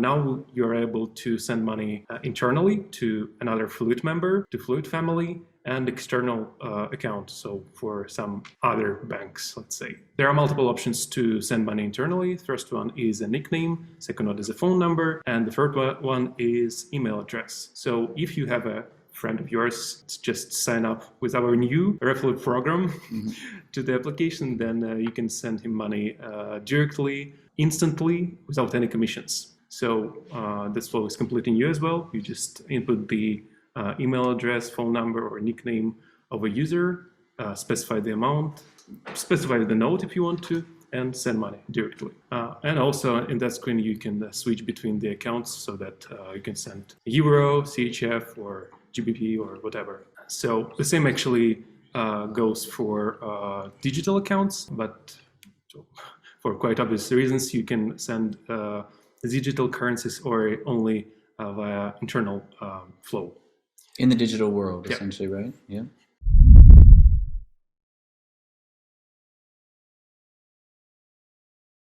Now you're able to send money internally to another Fluid member, to Fluid family, and external account, so for some other banks, let's say. There are multiple options to send money internally. First one is a nickname, second one is a phone number, and the third one is email address. So if you have a friend of yours, just sign up with our new Revolut program to the application, then you can send him money directly, instantly, without any commissions. So this flow is completely new as well. You just input the email address, phone number, or nickname of a user, specify the amount, specify the node if you want to, and send money directly. And also in that screen, you can switch between the accounts so that you can send Euro, CHF, or GBP, or whatever. So the same actually goes for digital accounts, but for quite obvious reasons, you can send digital currencies or only via internal flow. In the digital world, Yeah. essentially, right? Yeah.